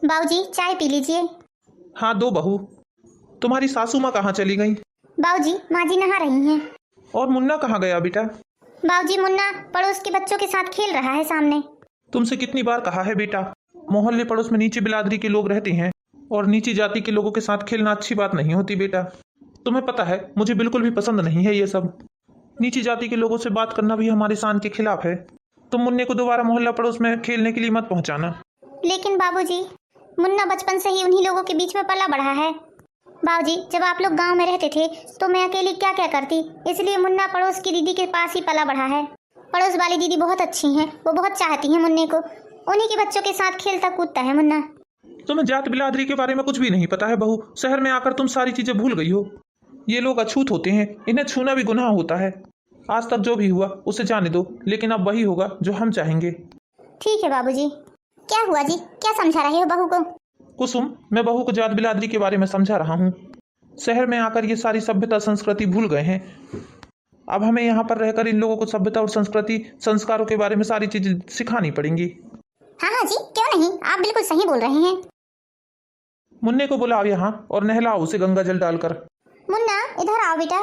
बाबूजी चाय पी लीजिए। हाँ दो बहू। तुम्हारी सासू माँ कहाँ चली गई? बाबूजी माँ जी नहा रही हैं। और मुन्ना कहाँ गया बेटा? बाबूजी मुन्ना पड़ोस के बच्चों के साथ खेल रहा है सामने। तुमसे कितनी बार कहा है बेटा, मोहल्ले पड़ोस में नीची बिरादरी के लोग रहते हैं और नीची जाति के लोगों के साथ खेलना अच्छी बात नहीं होती बेटा। तुम्हें पता है मुझे बिल्कुल भी पसंद नहीं है ये सब। नीची जाति के लोगों से बात करना भी हमारे शान के खिलाफ है। तुम मुन्ने को दोबारा मोहल्ला पड़ोस में खेलने के लिए मत पहुंचाना। लेकिन बाबूजी मुन्ना बचपन से ही उन्हीं लोगों के बीच में पला बढ़ा है। बाबूजी जब आप लोग गांव में रहते थे तो मैं अकेली क्या क्या करती, इसलिए मुन्ना पड़ोस की दीदी के पास ही पला बढ़ा है। पड़ोस वाली दीदी बहुत अच्छी हैं, वो बहुत चाहती हैं मुन्ने को। उन्हीं के बच्चों के साथ खेलता कूदता है मुन्ना। तुम्हें जात बिरादरी के बारे में कुछ भी नहीं पता है बहू। शहर में आकर तुम सारी चीजें भूल गई हो। ये लोग अछूत होते हैं, इन्हें छूना भी गुनाह होता है। आज तक जो भी हुआ उसे जाने दो, लेकिन अब वही होगा जो हम चाहेंगे। ठीक है बाबूजी। क्या हुआ जी, क्या समझा रहे हो बहू को? कुसुम, मैं बहू को जात बिरादरी के बारे में समझा रहा हूँ। शहर में आकर ये सारी सभ्यता संस्कृति भूल गए हैं। अब हमें यहाँ पर रहकर इन लोगों को सभ्यता और संस्कृति संस्कारों के बारे में सारी चीजें सिखानी पड़ेंगी। हाँ हाँ जी, क्यों नहीं, आप बिल्कुल सही बोल रहे हैं। मुन्ने को बुलाओ यहाँ और नहलाओ उसे गंगा जल डालकर। मुन्ना इधर आओ बेटा।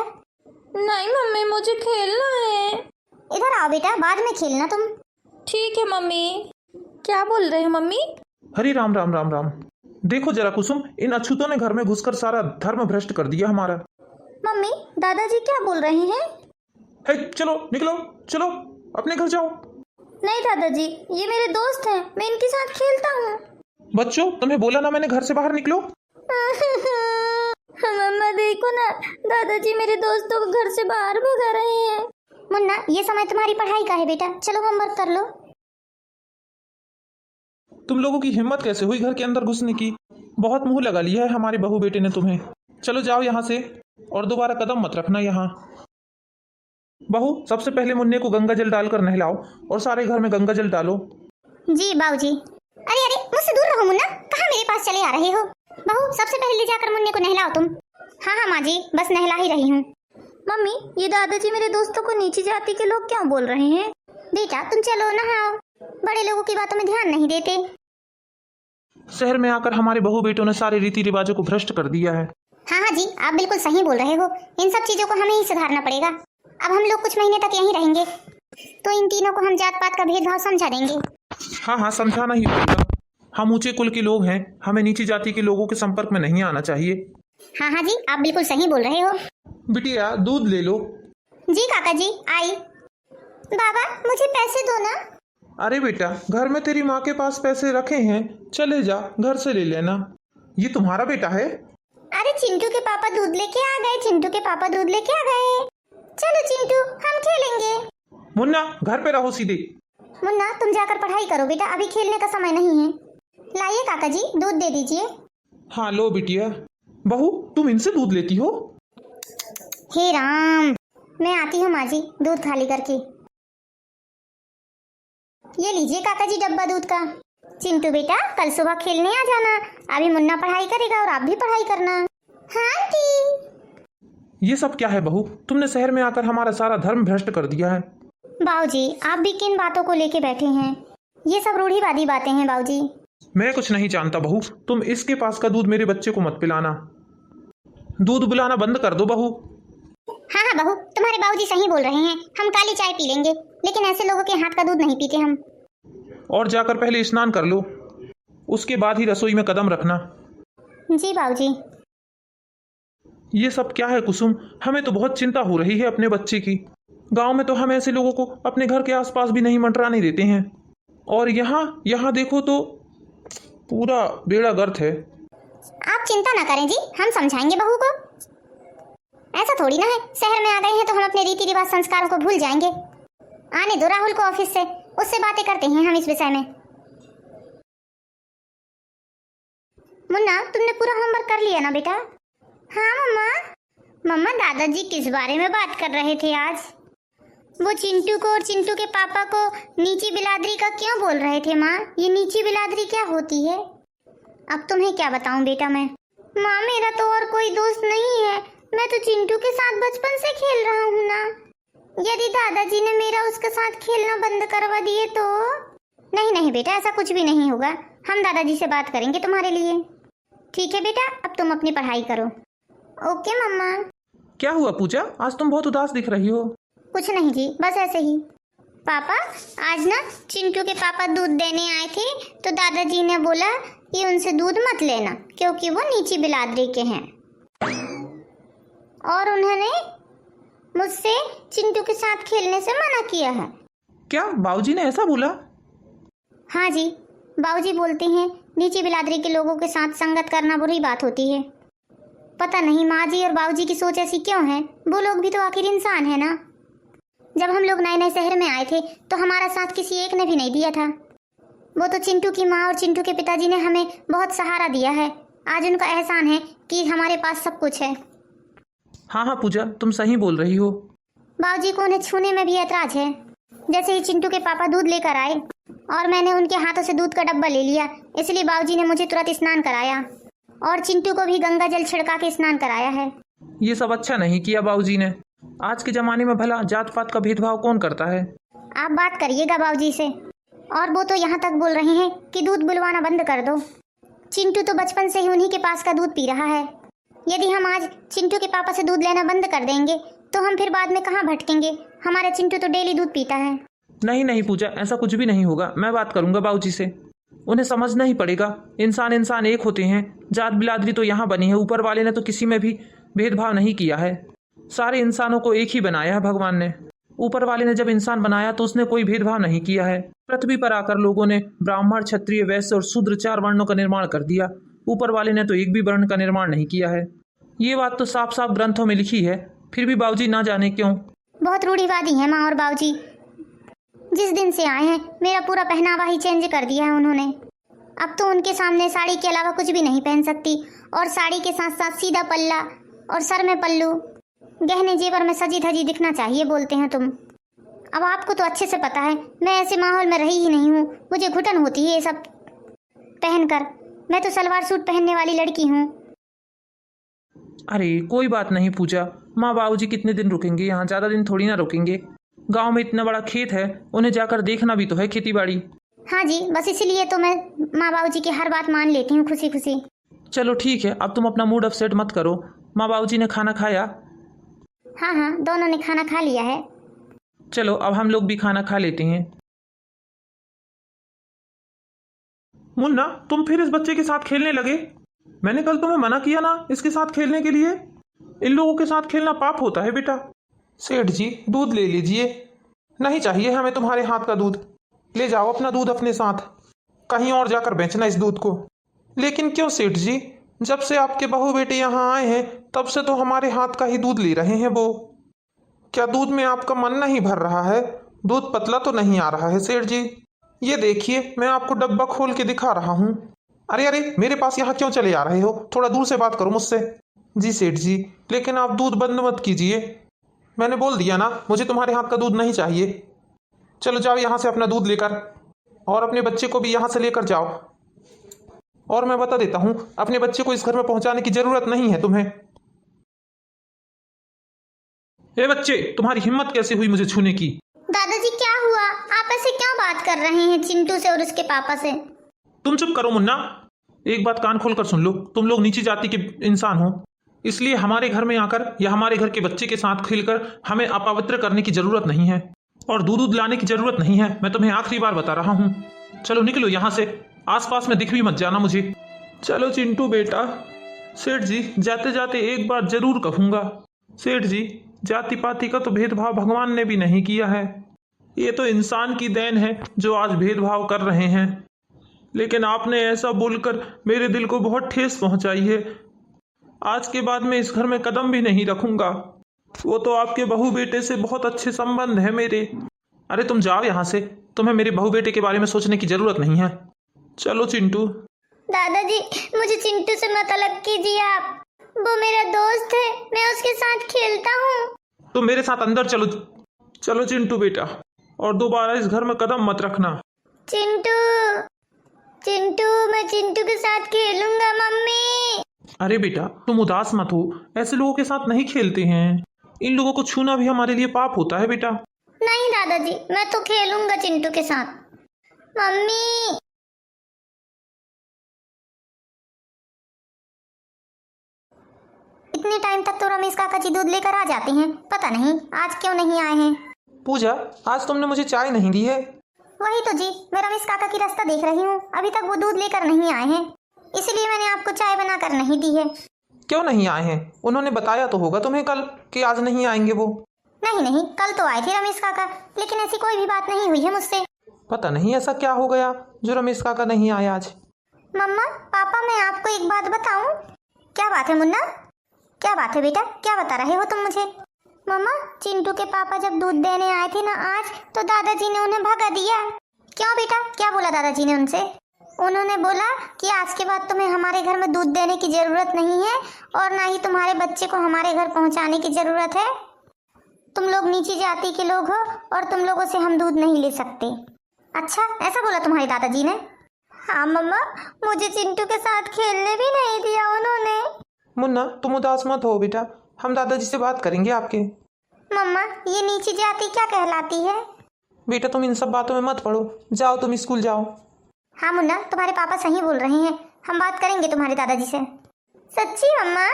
नहीं मम्मी, मुझे खेलना है। इधर आओ बेटा, बाद में खेलना तुम। ठीक है मम्मी। क्या बोल रहे हो मम्मी? हरी राम राम राम राम। देखो जरा कुसुम, इन अछूतों ने घर में घुसकर सारा धर्म भ्रष्ट कर दिया हमारा। मम्मी दादाजी क्या बोल रहे हैं? है, चलो निकलो, चलो अपने घर जाओ। नहीं दादाजी, ये मेरे दोस्त हैं, मैं इनके साथ खेलता हूँ। बच्चों, तुम्हें बोला ना मैंने, घर से बाहर निकलो। मम्मा देखो ना, दादाजी मेरे दोस्तों को घर से बाहर भगा रहे हैं। मुन्ना ये समय तुम्हारी पढ़ाई का है बेटा, चलो होमवर्क कर लो। तुम लोगों की हिम्मत कैसे हुई घर के अंदर घुसने की? बहुत मुंह लगा लिया है हमारे बहू बेटे ने तुम्हें। चलो जाओ यहाँ से और दोबारा कदम मत रखना यहाँ। बहू, सबसे पहले मुन्ने को गंगा जल डालकर नहलाओ और सारे घर में गंगा जल डालो। जी बाबूजी। अरे अरे मुझसे दूर रहो मुन्ना, कहाँ मेरे पास चले आ रहे हो? बहू सबसे पहले ले जाकर मुन्ने को नहलाओ तुम। हाँ हाँ माँ जी, बस नहला ही रही हूँ। मम्मी ये दादाजी मेरे दोस्तों को नीची जाति के लोग क्यों बोल रहे हैं? बेटा तुम चलो नहाओ, बड़े लोगों की बातों में ध्यान नहीं देते। शहर में आकर हमारे बहू बेटों ने सारे रीति रिवाजों को भ्रष्ट कर दिया है। हाँ हाँ जी, आप बिल्कुल सही बोल रहे हो। इन सब चीजों को हमें ही सुधारना पड़ेगा। अब हम लोग कुछ महीने तक यहीं रहेंगे तो इन तीनों को हम जात पात का भेदभाव समझा देंगे। हाँ हाँ, समझाना ही पड़ेगा। हम ऊंचे कुल के लोग हैं, हमें नीची जाति के लोगों के संपर्क में नहीं आना चाहिए। हाँ हाँ जी, आप बिल्कुल सही बोल रहे हो। बिटिया दूध ले लो। जी काका जी, आई। बाबा मुझे पैसे दो ना। अरे बेटा, घर में तेरी माँ के पास पैसे रखे हैं, चले जा घर से ले लेना। ये तुम्हारा बेटा है? अरे चिंटू के पापा दूध लेके आ गए, चिंटू के पापा दूध लेके आ गए। चलो चिंटू हम खेलेंगे। मुन्ना घर पे रहो सीधे। मुन्ना तुम जाकर पढ़ाई करो बेटा, अभी खेलने का समय नहीं है। लाइए काका जी दूध दे दीजिए। हाँ लो बिटिया। बहू तुम इनसे दूध लेती हो? हे राम, मैं आती हूँ माँ जी दूध खाली करके। ये लीजिए काका जी डब्बा दूध का। चिंटू बेटा कल सुबह खेलने आ जाना, अभी मुन्ना पढ़ाई करेगा और आप भी पढ़ाई करना। हाँ आंटी। ये सब क्या है बहू? तुमने शहर में आकर हमारा सारा धर्म भ्रष्ट कर दिया है। बाबूजी आप भी किन बातों को लेके बैठे हैं? ये सब रूढ़िवादी बातें हैं बाबूजी। मैं कुछ नहीं जानता बहू, तुम इसके पास का दूध मेरे बच्चे को मत पिलाना। दूध बुलाना बंद कर दो बहू। हाँ हाँ बहू, तुम्हारे बाबूजी सही बोल रहे हैं, हम काली चाय पी लेंगे, लेकिन ऐसे लोगों के हाथ का दूध नहीं पीते हम। और जाकर पहले स्नान कर लो, उसके बाद ही रसोई में कदम रखना। जी बाबूजी। ये सब क्या है कुसुम? हमें तो बहुत चिंता हो रही है अपने बच्चे की। गांव में तो हम ऐसे लोगों को अपने घर के आसपास भी नहीं मंडराने देते हैं, और यहाँ देखो तो पूरा बेड़ा गर्क है। आप चिंता ना करें जी, हम समझाएंगे बहू को। ऐसा थोड़ी ना है, शहर में आ गए हैं तो हम अपने रीति रिवाज संस्कारों को भूल जाएंगे। आने दो राहुल को ऑफिस से, उससे बातें करते हैं हम इस विषय में। मुन्ना तुमने पूरा होमवर्क कर लिया ना बेटा? हाँ मम्मा। मम्मा दादाजी किस बारे में बात कर रहे थे आज? वो चिंटू को और चिंटू के पापा को नीची बिरादरी का क्यों बोल रहे थे माँ? ये नीची बिरादरी क्या होती है? अब तुम्हें क्या बताऊं बेटा मैं। माँ मेरा तो और कोई दोस्त नहीं है, मैं तो चिंटू के साथ बचपन से खेल रहा हूँ ना। यदि दादाजी ने मेरा उसके साथ खेलना बंद करवा दिए तो? नहीं नहीं बेटा, ऐसा कुछ भी नहीं होगा। हम दादाजी से बात करेंगे तुम्हारे लिए। ठीक है बेटा, अब तुम अपनी पढ़ाई करो। ओके मम्मा। क्या हुआ पूजा, आज तुम बहुत उदास दिख रही हो। कुछ नहीं जी, बस ऐसे ही। पापा, आज ना चिंटू के पापा दूध देने आए थे, तो दादाजी ने बोला कि उनसे दूध मत लेना क्योंकि वो नीची बिलादरी के हैं, और उन्होंने मुझसे चिंटू के साथ खेलने से मना किया है। क्या बाबूजी ने ऐसा बोला? हाँ जी, बाबूजी बोलते हैं नीची बिलादरी के लोगों के साथ संगत करना बुरी बात होती है। पता नहीं माँ जी और बाबूजी की सोच ऐसी क्यों है, वो लोग भी तो आखिर इंसान है ना। जब हम लोग नए नए शहर में आए थे तो हमारा साथ किसी एक ने भी नहीं दिया था। वो तो चिंटू की माँ और चिंटू के पिताजी ने हमें बहुत सहारा दिया है। आज उनका एहसान है कि हमारे पास सब कुछ है। हाँ हाँ पूजा, तुम सही बोल रही हो। बाबूजी को उन्हें छूने में भी ऐतराज है। जैसे ही चिंटू के पापा दूध लेकर आए और मैंने उनके हाथों से दूध का डब्बा ले लिया, इसलिए बाबूजी ने मुझे तुरंत स्नान कराया और चिंटू को भी गंगा जल छिड़का के स्नान कराया है। ये सब अच्छा नहीं किया बाबूजी ने। आज के जमाने में भला जात पात का भेदभाव कौन करता है। आप बात करिएगा बाबूजी से। और वो तो यहाँ तक बोल रहे हैं कि दूध बुलवाना बंद कर दो। चिंटू तो बचपन से ही उन्हीं के पास का दूध पी रहा है। यदि हम आज चिंटू के पापा से दूध लेना बंद कर देंगे तो हम फिर बाद में कहाँ भटकेंगे। हमारा चिंटू तो डेली दूध पीता है। नहीं नहीं पूजा, ऐसा कुछ भी नहीं होगा। मैं बात करूंगा बाबूजी से। उन्हें समझना ही पड़ेगा, इंसान इंसान एक होते हैं। जात बिलादरी तो यहाँ बनी है, ऊपर वाले ने तो किसी में भी भेदभाव नहीं किया है। सारे इंसानों को एक ही बनाया है भगवान ने। ऊपर वाले ने जब इंसान बनाया तो उसने कोई भेदभाव नहीं किया है। पृथ्वी पर आकर लोगों ने ब्राह्मण, क्षत्रिय, वैश्य और शूद्र 4 वर्णों का निर्माण कर दिया। ऊपर वाले ने तो एक भी वर्ण का निर्माण नहीं किया है। ये बात तो साफ साफ ग्रंथों में लिखी है, फिर भी बाबूजी ना जाने क्यों। बहुत रूढ़िवादी है माँ और बाबूजी। जिस दिन से आए हैं मेरा पूरा पहनावा ही चेंज कर दिया है उन्होंने। अब तो उनके सामने साड़ी के अलावा कुछ भी नहीं पहन सकती, और साड़ी के साथ साथ सीधा पल्ला और सर में पल्लू, गहने जेवर में सजी धजी दिखना चाहिए बोलते हैं तुम। अब आपको तो अच्छे से पता है मैं ऐसे माहौल में रही ही नहीं हूँ। मुझे घुटन होती है ये सब पहनकर। मैं तो सलवार सूट पहनने वाली लड़की हूँ। अरे कोई बात नहीं पूजा, माँ बाबूजी कितने दिन रुकेंगे यहाँ, ज़्यादा दिन थोड़ी ना रुकेंगे। गांव में इतना बड़ा खेत है, उन्हें जाकर देखना भी तो है खेती बाड़ी। हाँ जी, बस इसीलिए तो मैं माँ बाबूजी की हर बात मान लेती हूँ खुशी खुशी। चलो ठीक है, अब तुम अपना मूड अपसेट मत करो। माँ बाबूजी ने खाना खाया? हाँ हाँ, दोनों ने खाना खा लिया है। चलो अब हम लोग भी खाना खा लेते हैं। मुन्ना, तुम फिर इस बच्चे के साथ खेलने लगे? मैंने कल तुम्हें मना किया ना इसके साथ खेलने के लिए। इन लोगों के साथ खेलना पाप होता है बेटा। सेठ जी, दूध ले लीजिए। नहीं चाहिए हमें तुम्हारे हाथ का दूध। ले जाओ अपना दूध अपने साथ, कहीं और जाकर बेचना इस दूध को। लेकिन क्यों सेठ जी, जब से आपके बहू बेटे यहाँ आए हैं तब से तो हमारे हाथ का ही दूध ले रहे हैं वो। क्या दूध में आपका मन नहीं भर रहा है? दूध पतला तो नहीं आ रहा है सेठ जी। ये देखिए, मैं आपको डब्बा खोल के दिखा रहा हूँ। अरे अरे, मेरे पास यहाँ क्यों चले आ रहे हो? थोड़ा दूर से बात करो मुझसे। जी सेठ जी, लेकिन आप दूध बंद मत कीजिए। मैंने बोल दिया ना, मुझे तुम्हारे हाथ का दूध नहीं चाहिए। चलो जाओ यहाँ से अपना दूध लेकर, और अपने बच्चे को भी यहाँ से लेकर जाओ। और मैं बता देता हूँ, अपने बच्चे को इस घर में पहुँचाने की जरूरत नहीं है तुम्हें। ए बच्चे, तुम्हारी हिम्मत कैसे हुई मुझे छूने की? दादाजी क्या हुआ? आप ऐसे क्यों बात कर रहे हैं चिंटू से और उसके पापा से? तुम चुप करो मुन्ना। एक बात कान खोल कर सुन लो, तुम लोग नीची जाति के इंसान हो, इसलिए हमारे घर में आकर या हमारे घर के बच्चे के साथ खेलकर हमें अपवित्र करने की जरूरत नहीं है, और दूध लाने की जरूरत नहीं है। मैं तुम्हें आखिरी बार बता रहा हूँ। चलो निकलो यहाँ से, आसपास में दिख भी मत जाना मुझे। चलो चिंटू बेटा। सेठ जी, जाते जाते एक बात जरूर कहूँगा। सेठ जी, जाति पाति का तो भेदभाव भगवान ने भी नहीं किया है। ये तो इंसान की देन है जो आज भेदभाव कर रहे हैं। लेकिन आपने ऐसा बोलकर मेरे दिल को बहुत ठेस पहुंचाई है। आज के बाद मैं इस घर में कदम भी नहीं रखूंगा। वो तो आपके बहू बेटे से बहुत अच्छे संबंध है मेरे। अरे तुम जाओ यहाँ से, तुम्हें मेरे बहू बेटे के बारे में सोचने की जरूरत नहीं है। चलो चिंटू। दादाजी, मुझे चिंटू से मत अलग कीजिए आप। वो मेरा दोस्त है, मैं उसके साथ खेलता हूँ। तुम मेरे साथ अंदर चलो। चलो चिंटू बेटा, और दोबारा इस घर में कदम मत रखना। चिंटू, चिंटू, मैं चिंटू के साथ खेलूंगा मम्मी। अरे बेटा, तुम उदास मत हो, ऐसे लोगों के साथ नहीं खेलते हैं। इन लोगों को छूना भी हमारे लिए पाप होता है बेटा। नहीं दादाजी, मैं तो खेलूंगा चिंटू के साथ। मम्मी। इतने टाइम तक तो रमेश काका जी दूध लेकर आ जाते हैं, पता नहीं आज क्यों नहीं आए हैं। पूजा, आज तुमने मुझे चाय नहीं दी है। वही तो जी, मैं रमेश काका की रास्ता देख रही हूँ, अभी तक वो दूध लेकर नहीं आए हैं, इसलिए मैंने आपको चाय बनाकर नहीं दी है। क्यों नहीं आए हैं? उन्होंने बताया तो होगा तुम्हें कल कि आज नहीं आएंगे वो। नहीं, कल तो आए थे रमेश काका, लेकिन ऐसी कोई भी बात नहीं हुई है मुझसे। पता नहीं ऐसा क्या हो गया जो रमेश काका नहीं आए आज। मम्मा पापा, मैं आपको एक बात बताऊं। क्या बात है मुन्ना? क्या बात है बेटा, क्या बता रहे हो तुम मुझे? मम्मा, चिंटू के पापा जब दूध देने आए थे ना आज, तो दादाजी ने उन्हें भगा दिया। क्यों बेटा, क्या बोला दादाजी ने उनसे? उन्होंने बोला कि आज के बाद तुम्हें हमारे घर में दूध देने की जरूरत नहीं है और ना ही तुम्हारे बच्चे को हमारे घर पहुंचाने की जरूरत है। तुम लोग नीची जाति के लोग हो और तुम लोगों से हम दूध नहीं ले सकते। अच्छा, ऐसा बोला तुम्हारे दादाजी ने? हाँ मम्मा, मुझे चिंटू के साथ खेलने भी नहीं दिया उन्होंने। मुन्ना, तुम उदास मत हो बेटा, हम दादाजी से बात करेंगे आपके। मम्मा, ये नीची जाति क्या कहलाती है? बेटा तुम इन सब बातों में मत पड़ो, जाओ तुम स्कूल जाओ। हाँ मुन्ना, तुम्हारे पापा सही बोल रहे हैं, हम बात करेंगे तुम्हारे दादाजी से। सच्ची मम्मा?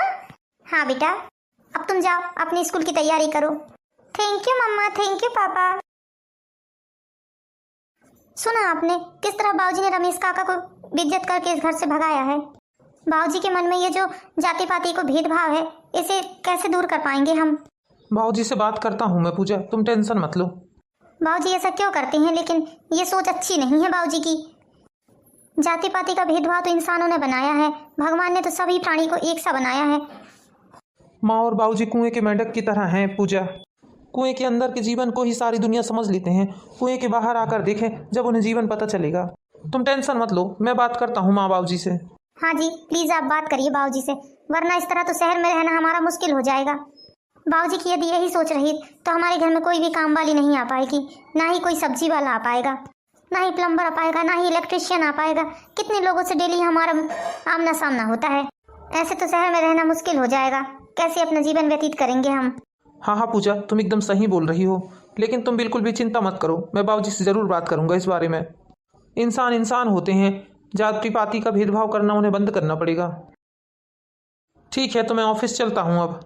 हाँ बेटा, अब तुम जाओ अपने स्कूल की तैयारी करो। थैंक यू मम्मा, थैंक यू पापा। सुना आपने किस तरह बाबूजी ने रमेश काका को बेइज्जत करके इस घर से भगाया है। बाबूजी के मन में ये जो जाति पाति को भेदभाव है, इसे कैसे दूर कर पाएंगे हम? बाबूजी से बात करता हूँ मैं पूजा, तुम टेंशन मत लो। बाबूजी ऐसा क्यों करते हैं? लेकिन ये सोच अच्छी नहीं है बाबूजी की। जाति पाति का भेदभाव तो इंसानों ने बनाया है, भगवान ने तो सभी प्राणी को एक सा बनाया है। माँ और बाबूजी कुएं के मेंढक की तरह हैं पूजा। कुएं के अंदर के जीवन को ही सारी दुनिया समझ लेते हैं, कुएं के बाहर आकर देखें जब उन्हें जीवन पता चलेगा। तुम टेंशन मत लो, मैं बात करता हूँ माँ बाबूजी से। हाँ जी, प्लीज आप बात करिए बाबूजी से, वरना इस तरह तो शहर में रहना हमारा मुश्किल हो जाएगा। बाबूजी की यदि यही सोच रही तो हमारे घर में कोई भी काम वाली नहीं आ पाएगी, ना ही कोई सब्जी वाला आ पाएगा, ना ही प्लम्बर आ पाएगा, ना ही इलेक्ट्रिशियन आ पाएगा। कितने लोगों से डेली हमारा आमना सामना होता है। ऐसे तो शहर में रहना मुश्किल हो जाएगा, कैसे अपना जीवन व्यतीत करेंगे हम? हाँ पूजा, तुम एकदम सही बोल रही हो, लेकिन तुम बिल्कुल भी चिंता मत करो, मैं बाबूजी से जरूर बात करूंगा इस बारे में। इंसान इंसान होते हैं, जाति पाति का भेदभाव करना उन्हें बंद करना पड़ेगा। ठीक है, तो मैं ऑफिस चलता हूँ अब।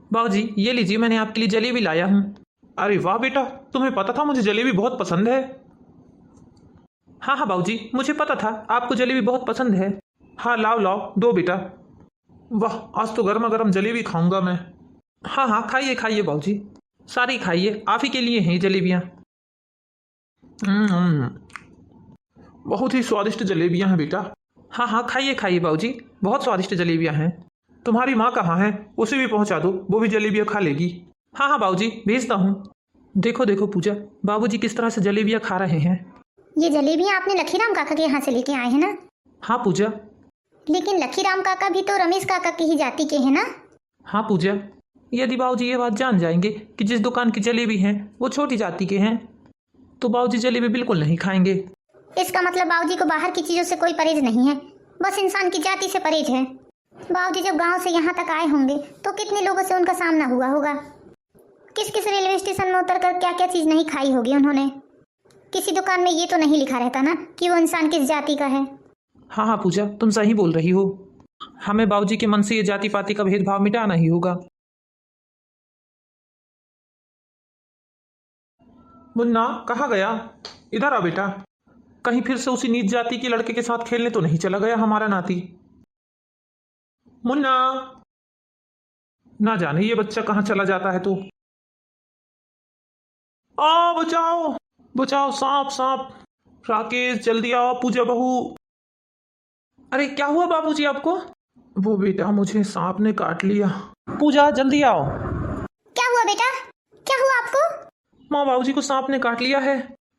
बाबूजी ये लीजिए, मैंने आपके लिए जलेबी लाया हूँ। अरे वाह बेटा, तुम्हें पता था मुझे जलेबी बहुत पसंद है? हाँ बाबूजी, मुझे पता था आपको जलेबी बहुत पसंद है। हाँ लाओ लाओ, दो बेटा। वाह, आज तो गर्मा गर्म जलेबी खाऊंगा मैं। हाँ खाइए खाइए बाबूजी, सारी खाइए, आप ही के लिए हैं जलेबियाँ। बहुत ही स्वादिष्ट जलेबियाँ हैं बेटा। हाँ खाइए खाइए बाबूजी, बहुत स्वादिष्ट जलेबियाँ हैं। तुम्हारी माँ कहाँ है? उसे भी पहुँचा दो, वो भी जलेबियाँ खा लेगी। हाँ बाबूजी, भेजता हूँ। देखो देखो पूजा, बाबूजी किस तरह से जलेबियाँ खा रहे हैं। ये जलेबियाँ आपने लखीराम काका के यहाँ से लेके आए हैं ना? हाँ पूजा। लेकिन लखीराम काका भी तो रमेश काका की ही जाति के हैं ना? हाँ पूजा, यदि बाबूजी ये बात जान जाएंगे कि जिस दुकान की जलेबी हैं वो छोटी जाति के हैं, तो बाबूजी जलेबी बिल्कुल नहीं खाएंगे। इसका मतलब बाबूजी को बाहर की चीजों से कोई परहेज नहीं है, बस इंसान की जाति से परहेज है। बाबूजी जब गांव से यहाँ तक आए होंगे तो कितने लोगों से उनका सामना हुआ होगा। किस किस रेलवे स्टेशन में उतरकर क्या क्या चीज नहीं खाई होगी उन्होंने। किसी दुकान में ये तो नहीं लिखा रहता ना कि वो इंसान किस जाति का है। हाँ पूजा, तुम सही बोल रही हो, हमें बाबूजी के मन से ये जाति पाति का भेदभाव मिटाना ही होगा। मुन्ना कहाँ गया? इधर आ बेटा, कहीं फिर से उसी नीच जाति के लड़के के साथ खेलने तो नहीं चला गया हमारा नाती? मुन्ना, ना जाने ये बच्चा कहाँ चला जाता है। तो आ बचाओ बचाओ, सांप सांप। राकेश जल्दी आओ, पूजा बहू। अरे क्या हुआ बाबूजी आपको? वो बेटा, मुझे सांप ने काट लिया। पूजा जल्दी आओ। क्या हुआ बेटा, क्या हुआ आपको? माँ, बाबूजी को सांप ने काट लिया है।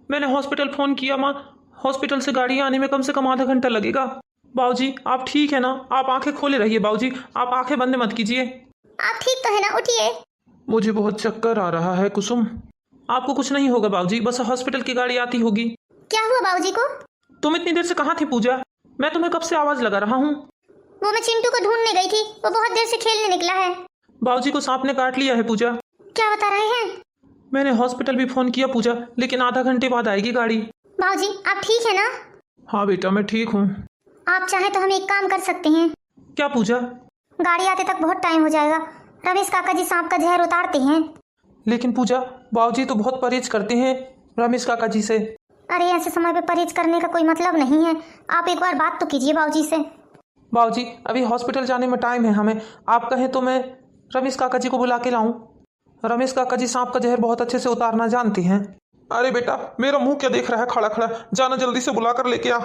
मैंने हॉस्पिटल फोन किया माँ, हॉस्पिटल से गाड़ी आने में कम से कम आधा घंटा लगेगा। बाबूजी आप ठीक है ना? आप आंखें खोले रहिए बाबूजी, आप आंखें बंद मत कीजिए। आप ठीक तो है ना? उठिए। मुझे बहुत चक्कर आ रहा है कुसुम। आपको कुछ नहीं होगा बाबूजी, बस हॉस्पिटल की गाड़ी आती होगी। क्या हुआ बाबूजी को? तुम इतनी देर से कहाँ थी पूजा? मैं तुम्हें कब से आवाज लगा रहा हूँ। वो मैं चिंटू को ढूंढने गई थी, वो बहुत देर से खेलने निकला है। बाबूजी को सांप ने काट लिया है पूजा। क्या बता रहे हैं? मैंने हॉस्पिटल भी फोन किया पूजा, लेकिन आधा घंटे बाद आएगी गाड़ी। बाबूजी आप ठीक है ना? हाँ बेटा मैं ठीक हूँ। आप चाहें तो हम एक काम कर सकते हैं। क्या पूजा? गाड़ी आते तक बहुत टाइम हो जाएगा। रमेश काका जी सांप का जहर उतारते हैं। लेकिन पूजा, बाबूजी तो बहुत परहेज करते हैं रमेश काका जी से। अरे ऐसे समय पे परहेज करने का कोई मतलब नहीं है। आप एक बार बात तो कीजिए बाबूजी से। बाबूजी, अभी हॉस्पिटल जाने में टाइम है हमें। आप कहें तो मैं रमेश काका जी को बुला के लाऊं। रमेश काका जी सांप का जहर बहुत अच्छे से उतारना जानते हैं। अरे बेटा, मेरा मुंह क्या देख रहा है खड़ा खड़ा? जाना जल्दी से बुला कर लेके आ।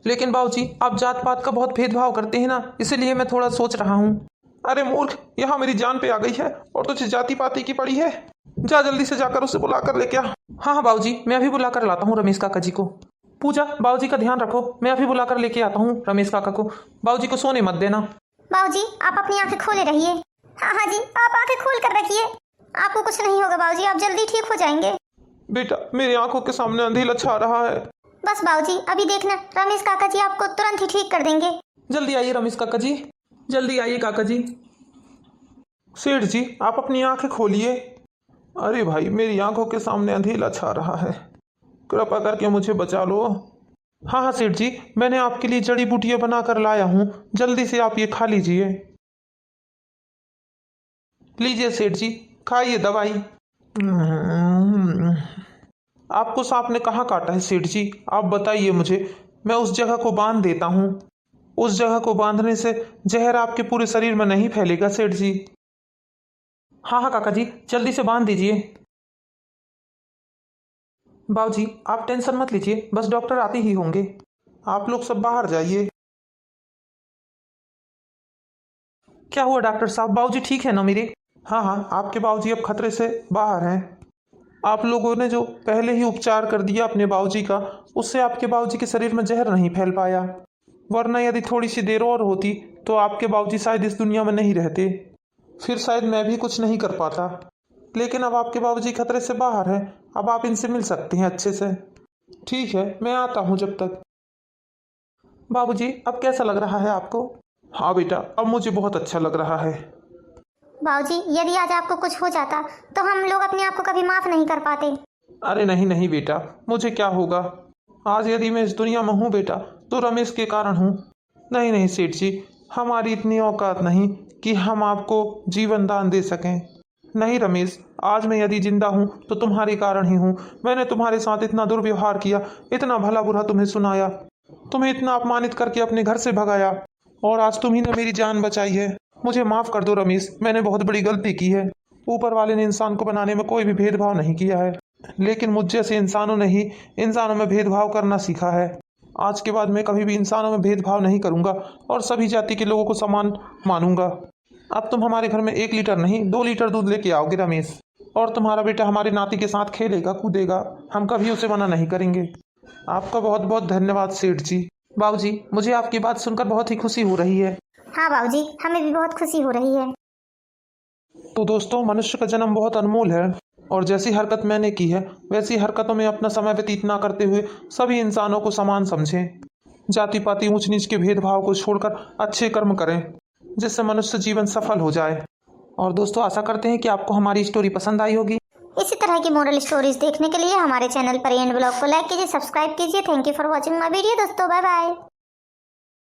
लेकिन बाबूजी, आप जात पात का बहुत भेदभाव करते हैं ना, इसीलिए मैं थोड़ा सोच रहा हूँ। अरे मूर्ख, यहाँ मेरी जान पे आ गई है और तुझे जाति पाति की पड़ी है। जा जल्दी से जाकर उसे बुला कर लेके आ। हाँ बाबूजी, मैं अभी बुला कर लाता हूँ रमेश काका जी को। पूजा, बाबूजी का ध्यान रखो, मैं अभी बुला कर लेके आता हूँ रमेश काका को। बाबूजी को सोने मत देना। बाबूजी, आप अपनी आंखें खोले रहिए। हाँ हाँ जी, आप आंखें खोल कर रखिए। आपको कुछ नहीं होगा बाबूजी, आप जल्दी ठीक हो जाएंगे। बेटा, मेरी आंखों के सामने अंधेला छा रहा है। बस बाबूजी, अभी देखना, रमेश काका जी आपको तुरंत ही ठीक कर देंगे। जल्दी आइए रमेश काका जी, जल्दी आइए काका जी। सेठ जी, आप अपनी आंखें खोलिए। अरे भाई, मेरी आंखों के सामने अंधेला छा रहा है, कृपा करके मुझे बचा लो। हाँ हाँ सेठ जी, मैंने आपके लिए जड़ी बूटियां बनाकर लाया हूँ, जल्दी से आप ये खा लीजिए। लीजिए सेठ जी, खाइए दवाई। आपको सांप ने कहाँ काटा है सेठ जी? आप बताइए मुझे, मैं उस जगह को बांध देता हूँ। उस जगह को बांधने से जहर आपके पूरे शरीर में नहीं फैलेगा सेठ जी। हाँ हाँ काका जी, जल्दी से बांध दीजिए। बाबूजी, आप टेंशन मत लीजिए, बस डॉक्टर आते ही होंगे। आप लोग सब बाहर जाइए। क्या हुआ डॉक्टर साहब, बाबूजी ठीक है ना मेरे? हाँ हाँ, आपके बाबूजी अब खतरे से बाहर हैं। आप लोगों ने जो पहले ही उपचार कर दिया अपने बाबूजी का, उससे आपके बाबूजी के शरीर में जहर नहीं फैल पाया, वरना यदि थोड़ी सी देर और होती तो आपके बाबूजी शायद इस दुनिया में नहीं रहते, फिर शायद मैं भी कुछ नहीं कर पाता। लेकिन अब आपके बाबूजी खतरे से बाहर हैं, अब आप इनसे मिल सकते हैं अच्छे से। ठीक है, मैं आता हूँ जब तक। बाबूजी, अब कैसा लग रहा है आपको? हाँ बेटा, अब मुझे बहुत अच्छा लग रहा है। बाबूजी, यदि आज आपको कुछ हो जाता तो हम लोग अपने आप को कभी माफ नहीं कर पाते। अरे नहीं नहीं बेटा, मुझे क्या होगा? आज यदि मैं इस दुनिया में हूँ बेटा, तो रमेश के कारण हूँ। नहीं नहीं सेठ जी, हमारी इतनी औकात नहीं कि हम आपको जीवन दान दे सकें। नहीं रमेश, आज मैं यदि जिंदा हूँ तो तुम्हारे कारण ही हूँ। मैंने तुम्हारे साथ इतना दुर्व्यवहार किया, इतना भला बुरा तुम्हें सुनाया, तुम्हें इतना अपमानित करके अपने घर से भगाया, और आज तुम्ही ने मेरी जान बचाई है। मुझे माफ़ कर दो रमेश, मैंने बहुत बड़ी गलती की है। ऊपर वाले ने इंसान को बनाने में कोई भी भेदभाव नहीं किया है, लेकिन मुझ जैसे इंसानों ने ही इंसानों में भेदभाव करना सीखा है। आज के बाद मैं कभी भी इंसानों में भेदभाव नहीं करूँगा और सभी जाति के लोगों को समान मानूंगा। अब तुम हमारे घर में 1 लीटर नहीं 2 लीटर दूध लेके आओगे रमेश, और तुम्हारा बेटा हमारे नाती के साथ खेलेगा कूदेगा, हम कभी उसे मना नहीं करेंगे। आपका बहुत बहुत धन्यवाद सेठ जी। बाबूजी, मुझे आपकी बात सुनकर बहुत ही खुशी हो रही है। हाँ बाबूजी, हमें भी बहुत खुशी हो रही है। तो दोस्तों, मनुष्य का जन्म बहुत अनमोल है, और जैसी हरकत मैंने की है वैसी हरकतों में अपना समय व्यतीत ना करते हुए सभी इंसानों को समान समझें। जाति पाति ऊंच नीच के भेदभाव को छोड़कर अच्छे कर्म करें, जिससे मनुष्य जीवन सफल हो जाए। और दोस्तों, आशा करते हैं कि आपको हमारी स्टोरी पसंद आई होगी। इसी तरह की मोरल स्टोरीज देखने के लिए हमारे चैनल पर एंड ब्लॉग को लाइक कीजिए, सब्सक्राइब कीजिए। Thank you for watching my video दोस्तों, बाय बाय।